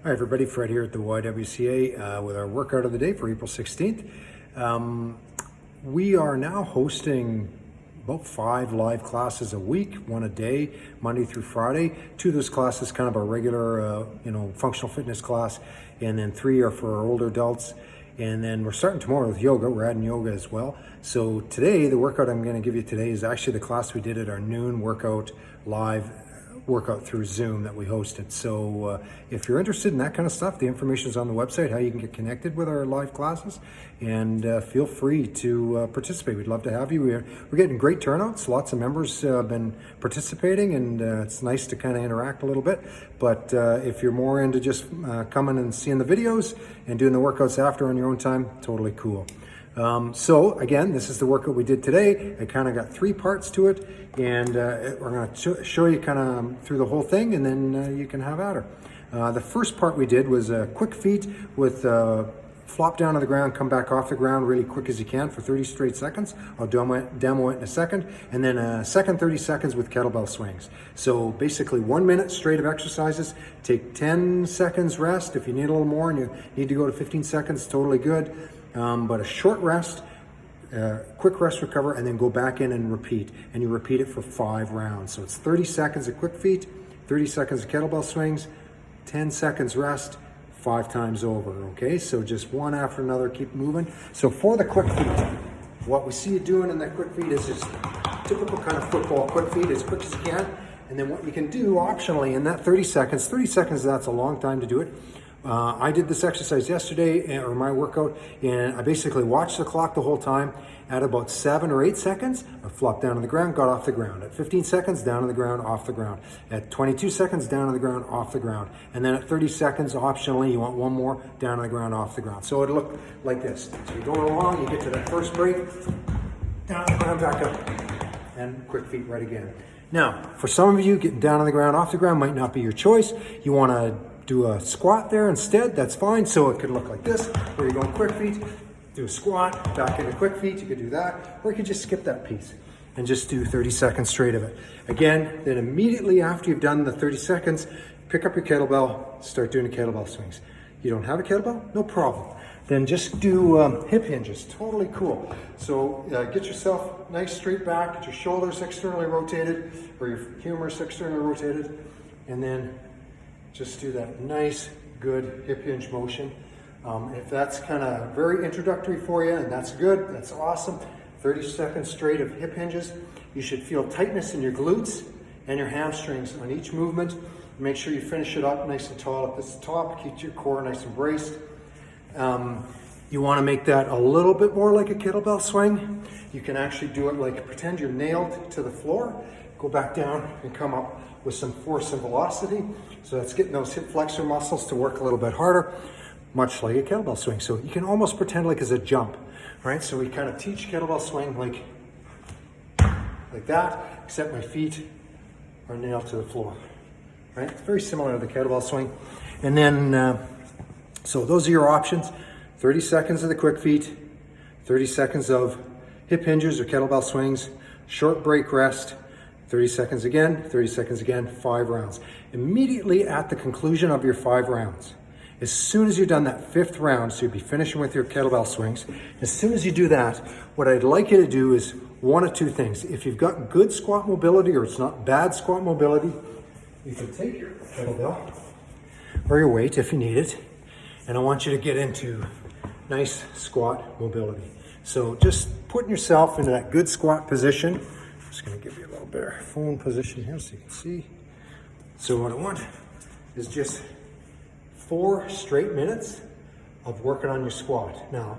Hi everybody, Fred here at the YWCA with our workout of the day for April 16th. We are now hosting about 5 live classes a week, 1 a day, Monday through Friday. 2 of those classes kind of our regular, functional fitness class, and then 3 are for our older adults. And then we're starting tomorrow with yoga. We're adding yoga as well. So today, the workout I'm going to give you today is actually the class we did at our noon workout live workout through Zoom that we hosted. So if you're interested in that kind of stuff, the information is on the website, how you can get connected with our live classes, and feel free to participate. We'd love to have you. We're getting great turnouts. Lots of members have been participating, and it's nice to kind of interact a little bit. But if you're more into just coming and seeing the videos and doing the workouts after on your own time, totally cool. So again, this is the workout we did today. I kind of got 3 parts to it, and we're going to show you kind of through the whole thing, and then you can have at her. The first part we did was quick feet with flop down to the ground, come back off the ground really quick as you can for 30 straight seconds. I'll demo it in a second, and then a second 30 seconds with kettlebell swings. So basically 1 minute straight of exercises. Take 10 seconds rest. If you need a little more and you need to go to 15 seconds, totally good. But a short rest, quick rest, recover, and then go back in and repeat. And you repeat it for 5 rounds. So it's 30 seconds of quick feet, 30 seconds of kettlebell swings, 10 seconds rest, 5 times over, okay? So just one after another, keep moving. So for the quick feet, what we see you doing in the quick feet is just typical kind of football quick feet, as quick as you can. And then what you can do optionally in that 30 seconds, that's a long time to do it. I did this exercise yesterday, or my workout, and I basically watched the clock the whole time. At about 7 or 8 seconds, I flopped down on the ground, got off the ground. At 15 seconds, down on the ground, off the ground. At 22 seconds, down on the ground, off the ground. And then at 30 seconds, optionally, you want one more, down on the ground, off the ground. So it'll look like this. So you're going along, you get to that first break, down on the ground, back up, and quick feet right again. Now, for some of you, getting down on the ground, off the ground might not be your choice. You want to do a squat there instead, that's fine. So it could look like this, where you're going quick feet, do a squat, back into quick feet, you could do that, or you could just skip that piece and just do 30 seconds straight of it. Again, then immediately after you've done the 30 seconds, pick up your kettlebell, start doing the kettlebell swings. You don't have a kettlebell? No problem. Then just do hip hinges, totally cool. So get yourself nice straight back, get your shoulders externally rotated, or your humerus externally rotated, and then just do that nice, good hip hinge motion. If that's kind of very introductory for you, and that's good, that's awesome. 30 seconds straight of hip hinges. You should feel tightness in your glutes and your hamstrings on each movement. Make sure you finish it up nice and tall at the top. Keep your core nice and braced. You want to make that a little bit more like a kettlebell swing. You can actually do it like pretend you're nailed to the floor. Go back down and come up with some force and velocity. So that's getting those hip flexor muscles to work a little bit harder, much like a kettlebell swing. So you can almost pretend like it's a jump, right? So we kind of teach kettlebell swing like that, except my feet are nailed to the floor, right? It's very similar to the kettlebell swing. And then, so those are your options. 30 seconds of the quick feet, 30 seconds of hip hinges or kettlebell swings, short break rest, 30 seconds again, 30 seconds again, 5 rounds. Immediately at the conclusion of your 5 rounds, as soon as you've done that 5th round, so you'll be finishing with your kettlebell swings, as soon as you do that, what I'd like you to do is one of 2 things. If you've got good squat mobility, or it's not bad squat mobility, you can take your kettlebell, or your weight if you need it, and I want you to get into nice squat mobility. So just putting yourself into that good squat position. I'm just going to give you a little better phone position here so you can see. So what I want is just 4 straight minutes of working on your squat. Now,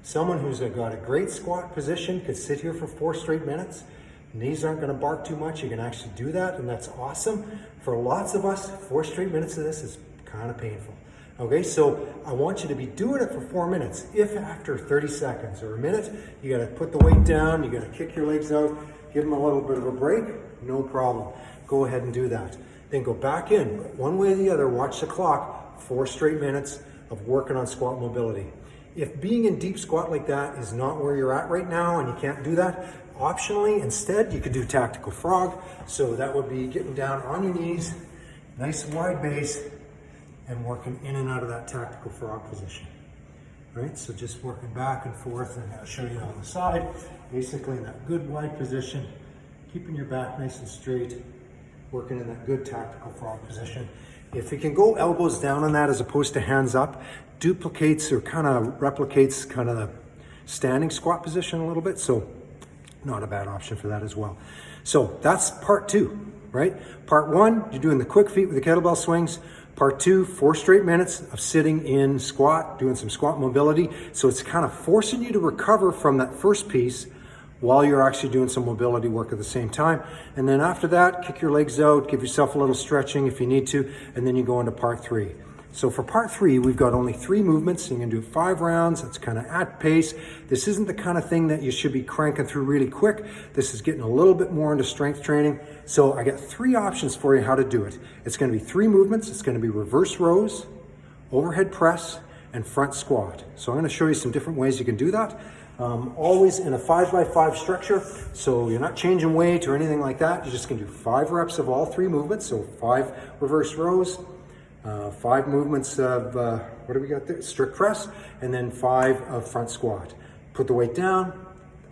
someone who's got a great squat position could sit here for 4 straight minutes. Knees aren't going to bark too much. You can actually do that, and that's awesome. For lots of us, 4 straight minutes of this is kind of painful. Okay, so I want you to be doing it for 4 minutes. If after 30 seconds or a minute, you got to put the weight down, you got to kick your legs out, give them a little bit of a break, no problem. Go ahead and do that. Then go back in, one way or the other, watch the clock, 4 straight minutes of working on squat mobility. If being in deep squat like that is not where you're at right now and you can't do that, optionally, instead, you could do tactical frog. So that would be getting down on your knees, nice and wide base, and working in and out of that tactical frog position. Right, so just working back and forth, and I'll show you on the side, basically in that good wide position, keeping your back nice and straight, working in that good tactical frog position. If you can go elbows down on that as opposed to hands up, duplicates or kind of replicates kind of the standing squat position a little bit, so not a bad option for that as well. So that's part 2, right? Part 1, you're doing the quick feet with the kettlebell swings. Part 2, 4 straight minutes of sitting in squat, doing some squat mobility. So it's kind of forcing you to recover from that first piece while you're actually doing some mobility work at the same time. And then after that, kick your legs out, give yourself a little stretching if you need to, and then you go into part 3. So for part 3, we've got only 3 movements. You can do 5 rounds. That's kind of at pace. This isn't the kind of thing that you should be cranking through really quick. This is getting a little bit more into strength training. So I got 3 options for you how to do it. It's going to be 3 movements. It's going to be reverse rows, overhead press, and front squat. So I'm going to show you some different ways you can do that. Always in a 5x5 structure. So you're not changing weight or anything like that. You're just going to do 5 reps of all 3 movements. So 5 reverse rows, 5 movements of, what do we got there? Strict press, and then 5 of front squat. Put the weight down,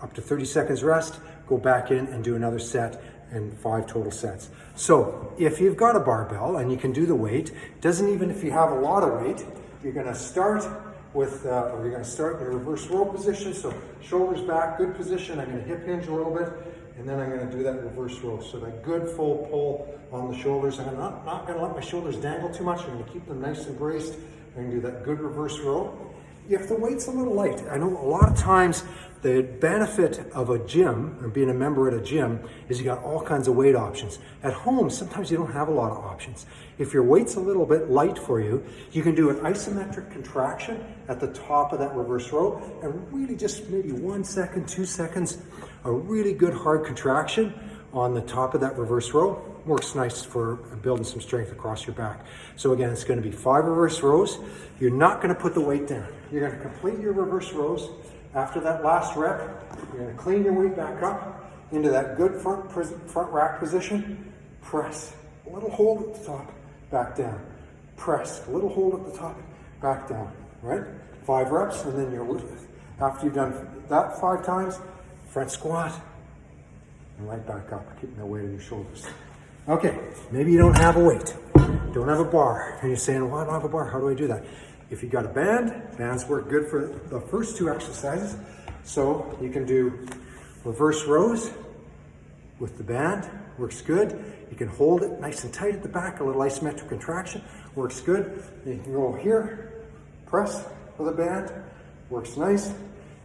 up to 30 seconds rest, go back in and do another set, and 5 total sets. So if you've got a barbell and you can do the weight, doesn't even if you have a lot of weight, you're gonna start with, or you're gonna start in a reverse row position. So shoulders back, good position. I'm gonna hip hinge a little bit, and then I'm gonna do that reverse row. So that good full pull on the shoulders. I'm not gonna let my shoulders dangle too much. I'm gonna keep them nice and braced. I'm gonna do that good reverse row. If the weight's a little light, I know a lot of times the benefit of a gym or being a member at a gym is you got all kinds of weight options. At home, sometimes you don't have a lot of options. If your weight's a little bit light for you, you can do an isometric contraction at the top of that reverse row and really just maybe 1 second, 2 seconds, a really good hard contraction on the top of that reverse row. Works nice for building some strength across your back. So again, it's going to be 5 reverse rows. You're not going to put the weight down. You're going to complete your reverse rows. After that last rep, you're going to clean your weight back up into that good front rack position. Press, a little hold at the top, back down. Press, a little hold at the top, back down, right? 5 reps, and then after you've done that 5 times, front squat, and right back up, keeping the weight on your shoulders. Okay, maybe you don't have a weight, don't have a bar, and you're saying, well, I don't have a bar, how do I do that? If you got a band, bands work good for the first 2 exercises. So you can do reverse rows with the band, works good. You can hold it nice and tight at the back, a little isometric contraction, works good. Then you can go here, press with a band, works nice.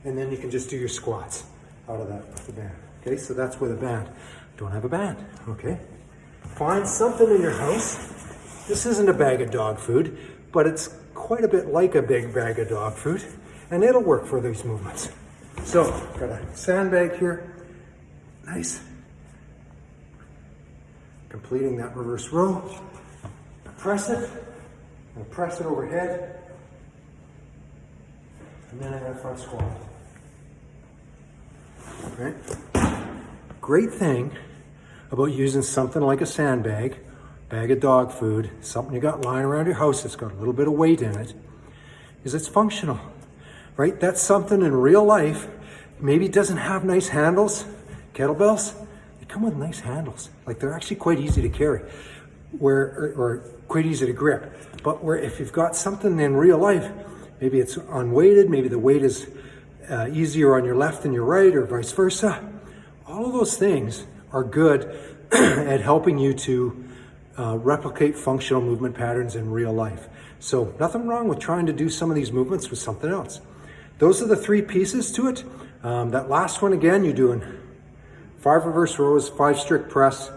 And then you can just do your squats out of that with the band. Okay, so that's with a band. Don't have a band, okay? Find something in your house. This isn't a bag of dog food, but it's quite a bit like a big bag of dog food, and it'll work for these movements. So, got a sandbag here, nice. Completing that reverse row. Press it, and press it overhead, and then I got front squat. Okay. Great thing about using something like a sandbag, bag of dog food, something you got lying around your house that's got a little bit of weight in it, is it's functional, right? That's something in real life, maybe it doesn't have nice handles. Kettlebells, they come with nice handles. Like they're actually quite easy to carry, or quite easy to grip. But where if you've got something in real life, maybe it's unweighted, maybe the weight is easier on your left than your right, or vice versa. All of those things are good at helping you to replicate functional movement patterns in real life. So nothing wrong with trying to do some of these movements with something else. Those are the 3 pieces to it. That last one, again, you're doing 5 reverse rows, 5 strict press,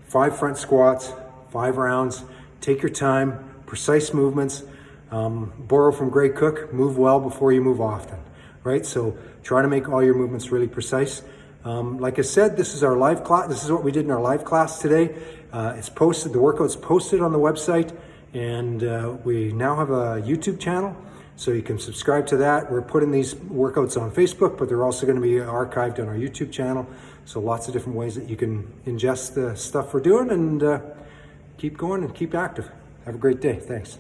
5 front squats, 5 rounds. Take your time, precise movements. Borrow from Gray Cook, move well before you move often, right? So try to make all your movements really precise. Like I said, this is our live class. This is what we did in our live class today. It's posted, the workout's posted on the website, and we now have a YouTube channel, so you can subscribe to that. We're putting these workouts on Facebook, but they're also going to be archived on our YouTube channel. So lots of different ways that you can ingest the stuff we're doing, and keep going and keep active. Have a great day. Thanks.